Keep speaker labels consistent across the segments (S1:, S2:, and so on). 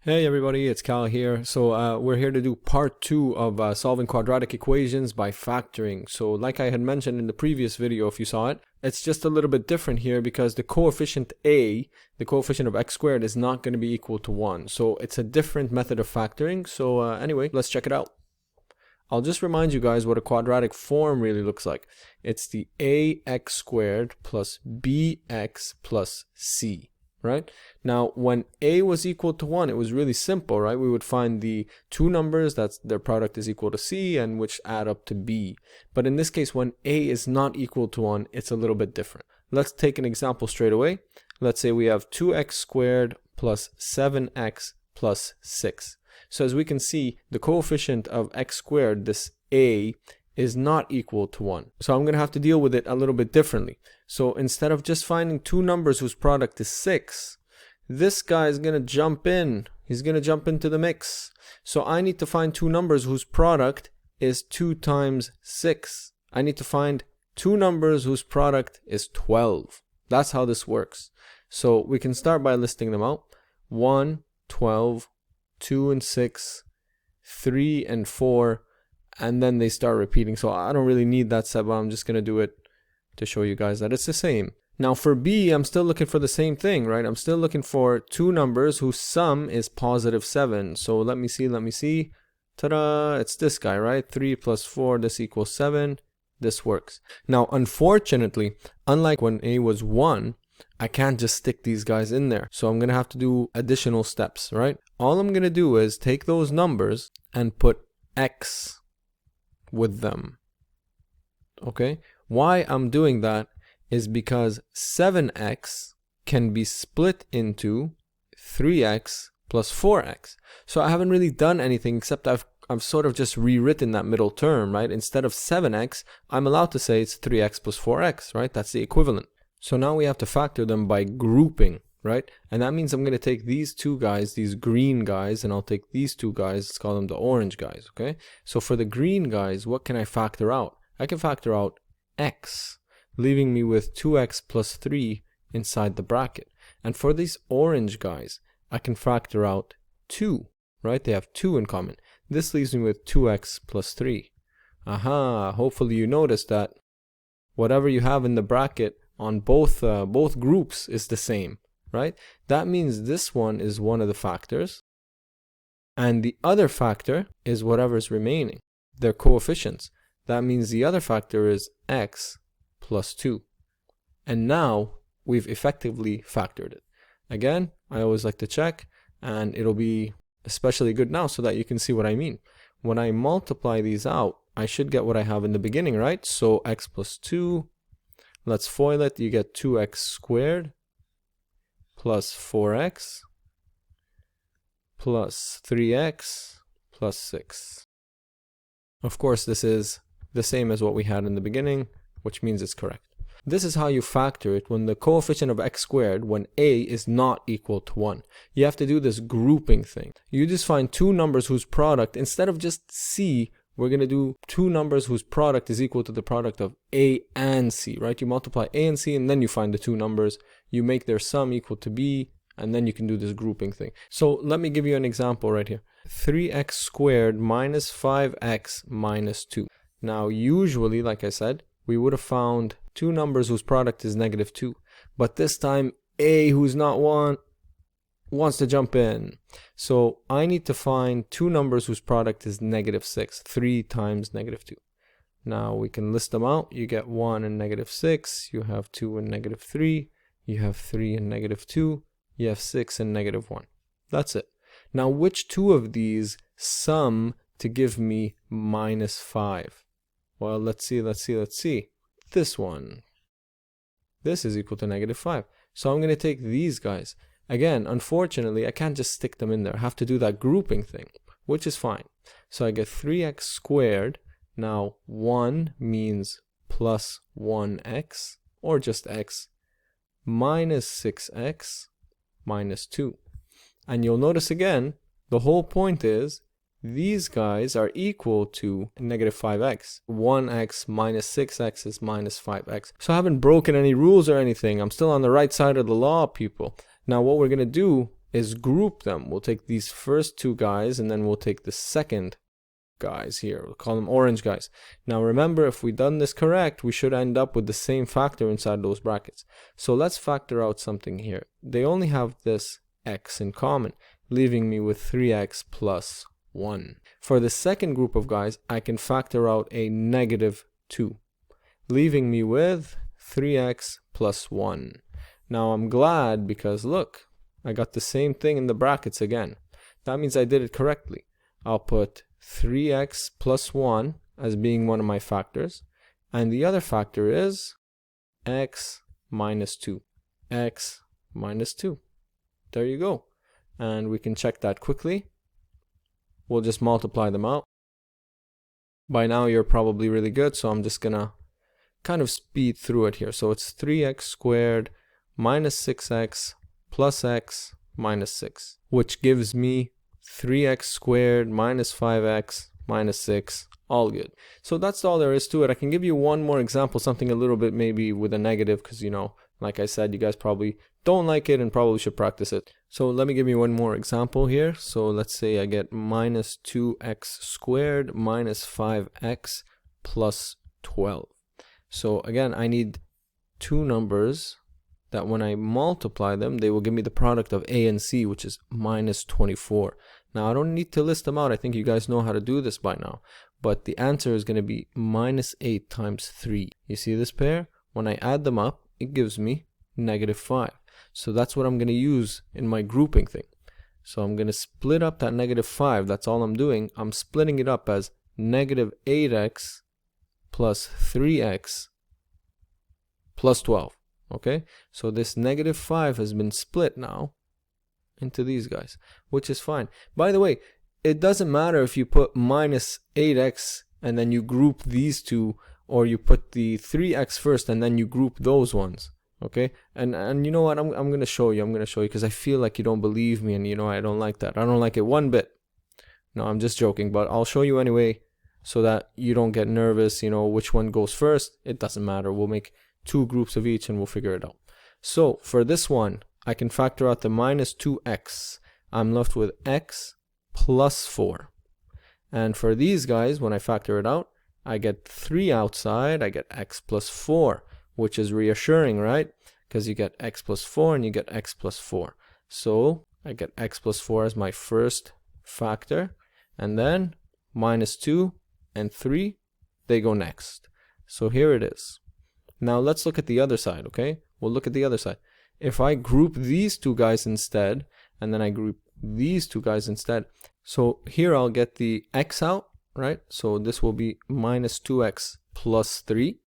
S1: Hey everybody, it's Cal here. So we're here to do part 2 of solving quadratic equations by factoring. So like I had mentioned in the previous video, if you saw it, it's just a little bit different here because the coefficient a, the coefficient of x squared, is not going to be equal to 1. So it's a different method of factoring. So anyway, let's check it out. I'll just remind you guys what a quadratic form really looks like. It's the ax squared plus bx plus c. Right? Now, when a was equal to 1, it was really simple, right? We would find the two numbers that's their product is equal to c and which add up to b. But in this case, when a is not equal to 1, it's a little bit different. Let's take an example straight away. Let's say we have 2x squared plus 7x plus 6. So as we can see, the coefficient of x squared, this a, is not equal to 1. So I'm going to have to deal with it a little bit differently. So instead of just finding two numbers whose product is 6, this guy is going to jump in. He's going to jump into the mix. So I need to find two numbers whose product is 2 times 6. I need to find two numbers whose product is 12. That's how this works. So we can start by listing them out. 1, 12, 2 and 6, 3 and 4. And then they start repeating. So I don't really need that set, but I'm just going to do it to show you guys that it's the same. Now for b, I'm still looking for the same thing, right? I'm still looking for two numbers whose sum is positive 7. So let me see. Ta-da! It's this guy, right? 3 plus 4, this equals 7. This works. Now, unfortunately, unlike when a was 1, I can't just stick these guys in there. So I'm going to have to do additional steps, right? All I'm going to do is take those numbers and put x with them. Okay, why I'm doing that is because 7x can be split into 3x plus 4x. So I haven't really done anything except I've sort of just rewritten that middle term, right? Instead of 7x, I'm allowed to say it's 3x plus 4x, right? That's the equivalent. So now we have to factor them by grouping, right? And that means I'm going to take these two guys, these green guys, and I'll take these two guys, let's call them the orange guys, okay? So for the green guys, what can I factor out? I can factor out x, leaving me with 2x plus 3 inside the bracket. And for these orange guys, I can factor out 2, right? They have 2 in common. This leaves me with 2x plus 3. Aha, hopefully you noticed that whatever you have in the bracket on both groups is the same. Right? That means this one is one of the factors, and the other factor is whatever's remaining. They're coefficients. That means the other factor is x plus 2. And now we've effectively factored it. Again, I always like to check, and it'll be especially good now so that you can see what I mean. When I multiply these out, I should get what I have in the beginning, right? So x plus 2, let's FOIL it. You get 2x squared plus 4x plus 3x plus 6. Of course, this is the same as what we had in the beginning, which means it's correct. This is how you factor it when the coefficient of x squared, when a is not equal to 1. You have to do this grouping thing. You just find two numbers whose product, instead of just c, we're going to do two numbers whose product is equal to the product of a and c, right? You multiply a and c, and then you find the two numbers. You make their sum equal to b, and then you can do this grouping thing. So let me give you an example right here. 3x squared minus 5x minus 2. Now, usually, like I said, we would have found two numbers whose product is negative 2. But this time, a, who's not 1, wants to jump in. So I need to find two numbers whose product is negative 6. 3 times negative 2. Now we can list them out. You get 1 and negative 6. You have 2 and negative 3. You have 3 and negative 2. You have 6 and negative 1. That's it. Now which two of these sum to give me minus 5? Well, let's see. This one. This is equal to negative 5. So I'm going to take these guys. Again, unfortunately, I can't just stick them in there. I have to do that grouping thing, which is fine. So I get 3x squared. Now 1 means plus 1x, or just x, minus 6x minus 2. And you'll notice again, the whole point is these guys are equal to negative 5x. 1x minus 6x is minus 5x. So I haven't broken any rules or anything. I'm still on the right side of the law, people. Now what we're going to do is group them. We'll take these first two guys and then we'll take the second guys here. We'll call them orange guys. Now remember, if we done this correct, we should end up with the same factor inside those brackets. So let's factor out something here. They only have this x in common, leaving me with 3x plus 1. For the second group of guys, I can factor out a negative 2, leaving me with 3x plus 1. Now I'm glad because look, I got the same thing in the brackets again. That means I did it correctly. I'll put 3x plus 1 as being one of my factors, and the other factor is x minus 2. X minus 2. There you go. And we can check that quickly. We'll just multiply them out. By now you're probably really good, so I'm just gonna kind of speed through it here. So it's 3x squared minus 6x plus x minus 6, which gives me 3x squared minus 5x minus 6, all good. So that's all there is to it. I can give you one more example, something a little bit maybe with a negative, because you know, like I said, you guys probably don't like it and probably should practice it. So let me give you one more example here. So let's say I get minus 2x squared minus 5x plus 12. So again, I need two numbers that when I multiply them, they will give me the product of a and c, which is minus 24. Now I don't need to list them out. I think you guys know how to do this by now. But the answer is going to be minus 8 times 3. You see this pair? When I add them up, it gives me negative 5. So that's what I'm going to use in my grouping thing. So I'm going to split up that negative 5. That's all I'm doing. I'm splitting it up as negative 8x plus 3x plus 12. Okay? So this negative 5 has been split now into these guys, which is fine. By the way, it doesn't matter if you put minus 8x and then you group these two, or you put the 3x first and then you group those ones. Okay, and you know what, I'm gonna show you because I feel like you don't believe me, and you know I don't like that. I don't like it one bit. No, I'm just joking, but I'll show you anyway so that you don't get nervous, you know, which one goes first. It doesn't matter. We'll make two groups of each and we'll figure it out. So for this one, I can factor out the minus 2x. I'm left with x plus 4. And for these guys, when I factor it out, I get 3 outside, I get x plus 4, which is reassuring, right? Because you get x plus 4 and you get x plus 4. So I get x plus 4 as my first factor, and then minus 2 and 3, they go next. So here it is. Now let's look at the other side, okay? We'll look at the other side. If I group these two guys instead, and then I group these two guys instead, so here I'll get the x out, right? So this will be minus 2x plus 3.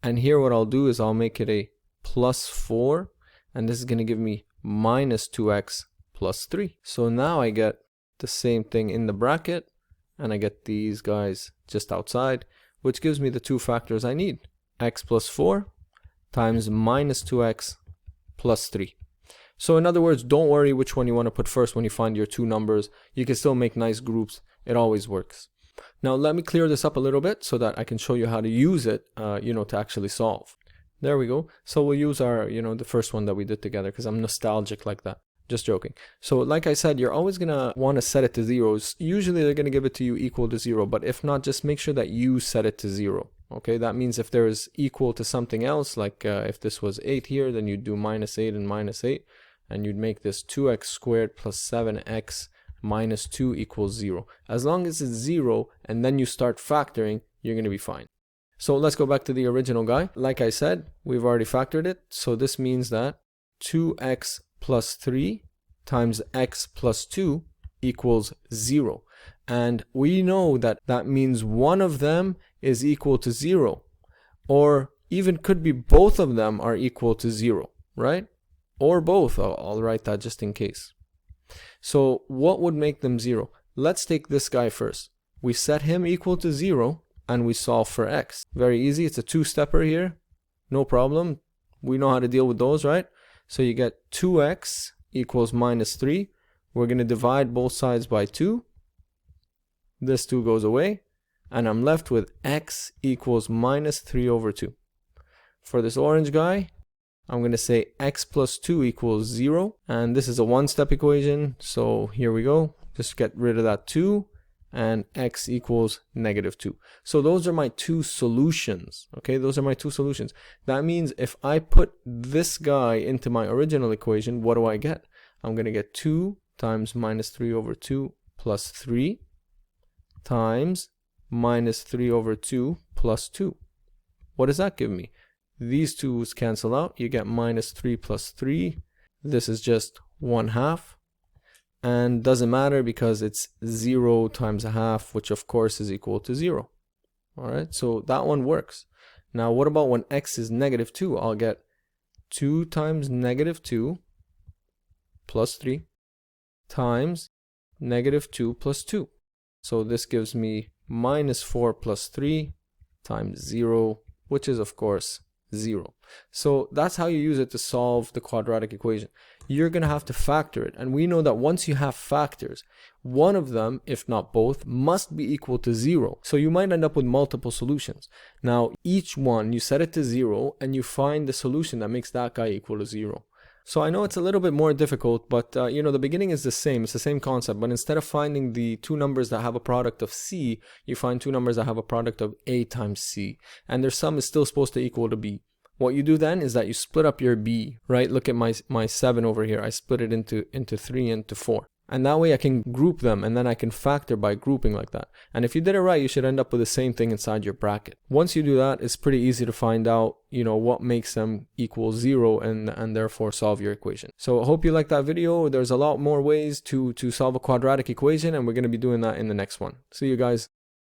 S1: And here what I'll do is I'll make it a plus 4, and this is going to give me minus 2x plus 3. So now I get the same thing in the bracket, and I get these guys just outside, which gives me the two factors I need. X plus 4 times minus 2x plus 3. So in other words, don't worry which one you want to put first when you find your two numbers. You can still make nice groups. It always works. Now let me clear this up a little bit so that I can show you how to use it, you know, to actually solve. There we go. So we'll use our, you know, the first one that we did together because I'm nostalgic like that. Just joking. So like I said, you're always going to want to set it to zeros. Usually they're going to give it to you equal to 0, but if not, just make sure that you set it to 0. Okay, that means if there is equal to something else, like if this was 8 here, then you'd do minus 8 and minus 8, and you'd make this 2x squared plus 7x minus 2 equals 0. As long as it's 0 and then you start factoring, you're going to be fine. So let's go back to the original guy. Like I said, we've already factored it. So this means that 2x plus 3 times x plus 2 equals 0. And we know that that means one of them is equal to 0. Or even could be both of them are equal to 0, right? Or both. I'll write that just in case. So what would make them 0? Let's take this guy first. We set him equal to 0 and we solve for x. Very easy. It's a two-stepper here. No problem. We know how to deal with those, right? So you get 2x equals minus 3. We're going to divide both sides by 2. This 2 goes away. And I'm left with x equals minus 3 over 2. For this orange guy, I'm going to say x plus 2 equals 0. And this is a one-step equation. So here we go. Just get rid of that 2. And x equals -2. So those are my two solutions. Okay, those are my two solutions. That means if I put this guy into my original equation, what do I get? I'm going to get 2 times -3/2 plus 3 times -3/2 plus 2. What does that give me? These twos cancel out. You get -3 plus 3. This is just 1/2. And doesn't matter because it's 0 times a half, which of course is equal to 0. All right, so that one works. Now, what about when x is -2? I'll get 2 times -2 plus 3 times -2 plus 2. So this gives me -4 plus 3 times 0, which is of course 0. So that's how you use it to solve the quadratic equation. You're going to have to factor it. And we know that once you have factors, one of them, if not both, must be equal to 0. So you might end up with multiple solutions. Now, each one, you set it to 0 and you find the solution that makes that guy equal to 0. So I know it's a little bit more difficult, but you know, the beginning is the same. It's the same concept. But instead of finding the two numbers that have a product of c, you find two numbers that have a product of a times c. And their sum is still supposed to equal to b. What you do then is that you split up your b, right? Look at my 7 over here. I split it into 3 and into 4. And that way I can group them, and then I can factor by grouping like that. And if you did it right, you should end up with the same thing inside your bracket. Once you do that, it's pretty easy to find out, you know, what makes them equal 0 and therefore solve your equation. So I hope you liked that video. There's a lot more ways to solve a quadratic equation, and we're going to be doing that in the next one. See you guys.